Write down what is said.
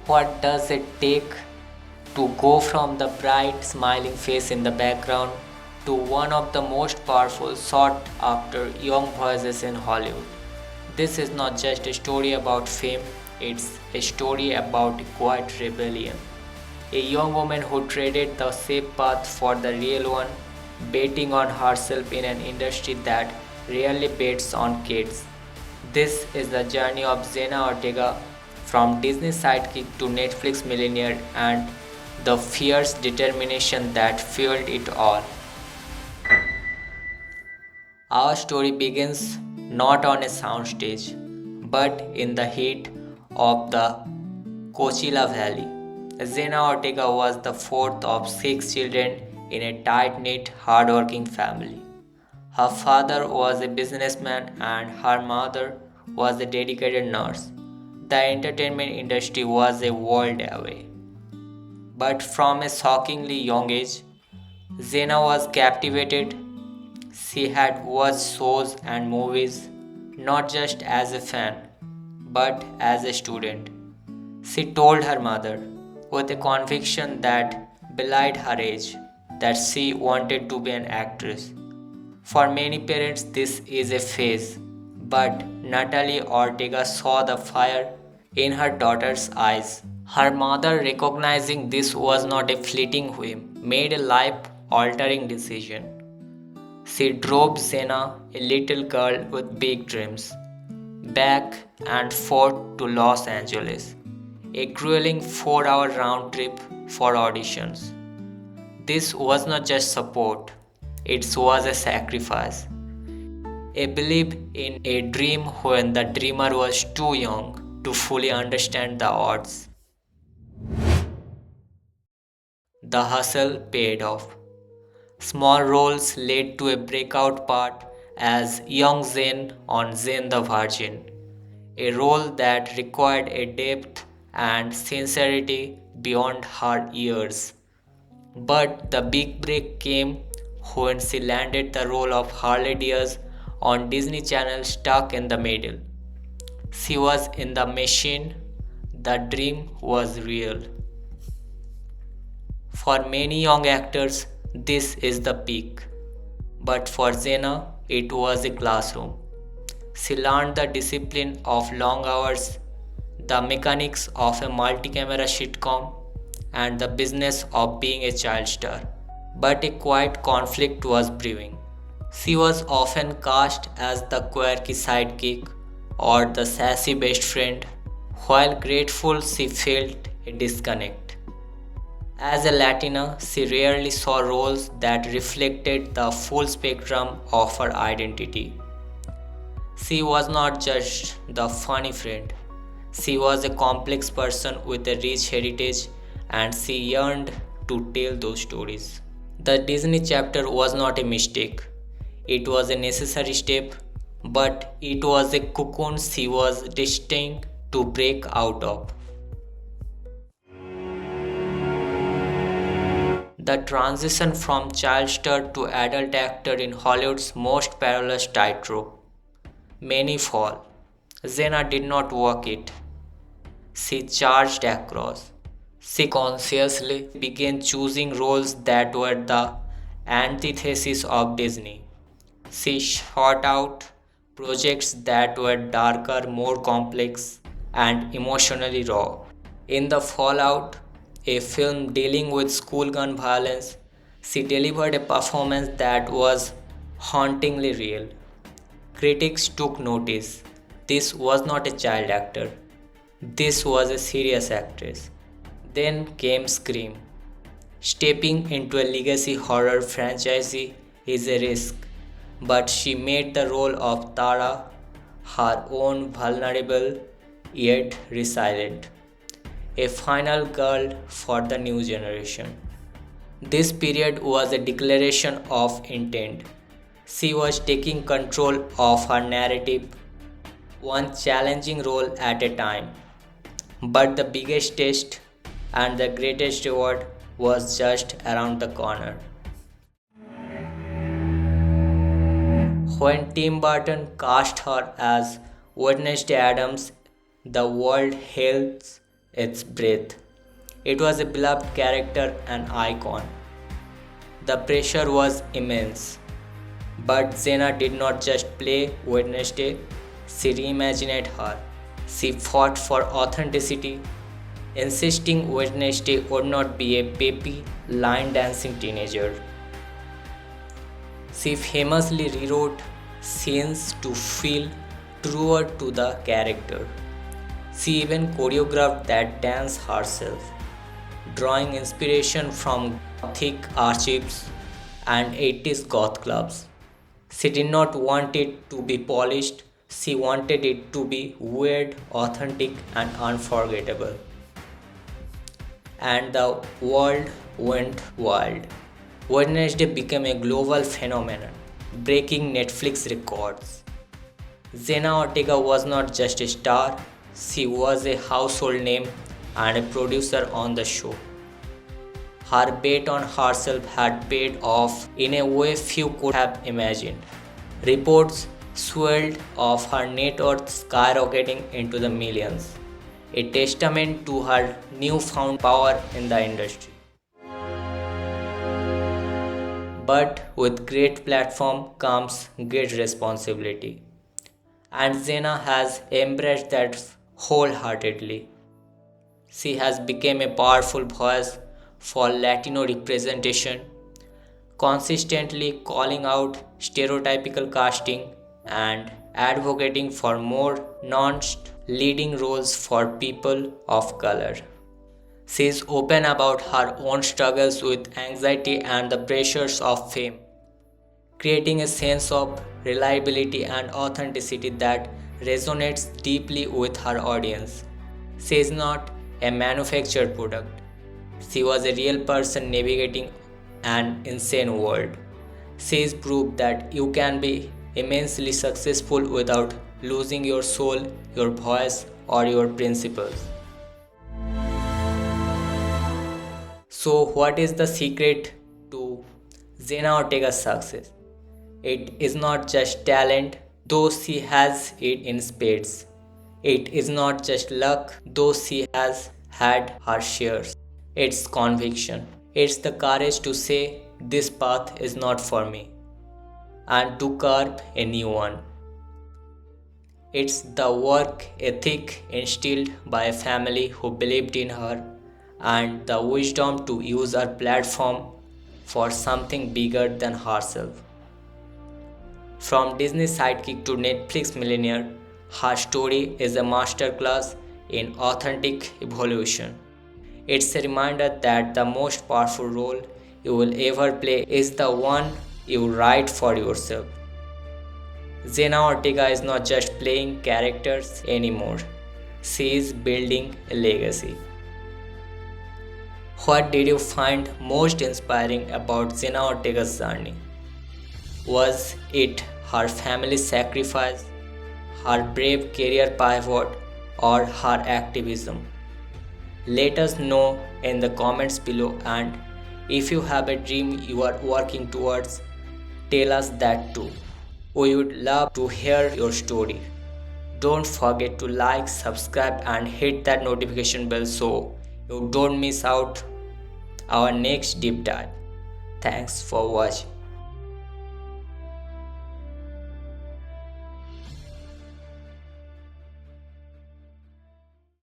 What does it take to go from the bright, smiling face in the background to one of the most powerful, sought after young voices in Hollywood? This is not just a story about fame, it's a story about a quiet rebellion. A young woman who traded the safe path for the real one, betting on herself in an industry that rarely bets on kids. This is the journey of Jenna Ortega from Disney Sidekick to Netflix Millionaire and the fierce determination that fueled it all. Our story begins not on a soundstage, but in the heat of the Coachella Valley. Jenna Ortega was the fourth of six children in a tight knit, hardworking family. Her father was a businessman and her mother was a dedicated nurse. The entertainment industry was a world away. But from a shockingly young age, Jenna was captivated. She had watched shows and movies not just as a fan, but as a student. She told her mother, with a conviction that belied her age, that she wanted to be an actress. For many parents, this is a phase, but Natalie Ortega saw the fire in her daughter's eyes. Her mother, recognizing this was not a fleeting whim, made a life altering decision. She drove Xena, a little girl with big dreams, back and forth to Los Angeles, a grueling 4-hour round trip for auditions. This was not just support, it was a sacrifice, a belief in a dream when the dreamer was too young to fully understand the odds. The hustle paid off. Small roles led to a breakout part as young Zen on Zen the Virgin, a role that required a depth and sincerity beyond her years. But the big break came when she landed the role of Harley Diaz on Disney Channel stuck in the middle. She was in the machine, the dream was real. For many young actors, this is the peak. But for Zena, it was a classroom. She learned the discipline of long hours, the mechanics of a multi camera sitcom, and the business of being a child star. But a quiet conflict was brewing. She was often cast as the quirky sidekick or the sassy best friend, while grateful she felt a disconnect. As a Latina, she rarely saw roles that reflected the full spectrum of her identity. She was not just the funny friend, she was a complex person with a rich heritage and she yearned to tell those stories. The Disney chapter was not a mistake, it was a necessary step, but it was a cocoon she was destined to break out of. The transition from child star to adult actor in Hollywood's most perilous tightrope. Many fall. Xena did not walk it. She charged across. She consciously began choosing roles that were the antithesis of Disney. She sought out projects that were darker, more complex, and emotionally raw. In The Fallout, a film dealing with school gun violence, she delivered a performance that was hauntingly real. Critics took notice. This was not a child actor. This was a serious actress. Then came Scream. Stepping into a legacy horror franchise is a risk, but she made the role of Tara her own vulnerable yet resilient, a final girl for the new generation. This period was a declaration of intent. She was taking control of her narrative, one challenging role at a time. But the biggest test and the greatest reward was just around the corner. When Tim Burton cast her as Wednesday Addams, the world held its breadth. It was a beloved character and icon. The pressure was immense. But Jenna did not just play Wednesday, she reimagined her. She fought for authenticity, insisting Wednesday would not be a baby, line dancing teenager. She famously rewrote scenes to feel truer to the character. She even choreographed that dance herself, drawing inspiration from Gothic archives and 80s goth clubs. She did not want it to be polished, she wanted it to be weird, authentic, and unforgettable. And the world went wild. Wednesday became a global phenomenon, breaking Netflix records. Jenna Ortega was not just a star, she was a household name and a producer on the show. Her bet on herself had paid off in a way few could have imagined. Reports swelled of her net worth skyrocketing into the millions, a testament to her newfound power in the industry. But with great platform comes great responsibility. And Zena has embraced that wholeheartedly. She has become a powerful voice for Latino representation, consistently calling out stereotypical casting and advocating for more nuanced leading roles for people of color. She is open about her own struggles with anxiety and the pressures of fame, creating a sense of reliability and authenticity that resonates deeply with her audience. She is not a manufactured product. She was a real person navigating an insane world. She is proof that you can be immensely successful without losing your soul, your voice, or your principles. So, what is the secret to Jenna Ortega's success? It is not just talent, though she has it in spades. It is not just luck, though she has had her shares. It's conviction. It's the courage to say, this path is not for me, and to carve a new one. It's the work ethic instilled by a family who believed in her and the wisdom to use her platform for something bigger than herself. From Disney Sidekick to Netflix Millionaire, her story is a masterclass in authentic evolution. It's a reminder that the most powerful role you will ever play is the one you write for yourself. Jenna Ortega is not just playing characters anymore, she is building a legacy. What did you find most inspiring about Jenna Ortega's journey? Was it her family's sacrifice, her brave career pivot, or her activism? Let us know in the comments below, and if you have a dream you are working towards, tell us that too. We would love to hear your story. Don't forget to like, subscribe, and hit that notification bell so you don't miss out our next deep dive. Thanks for watching.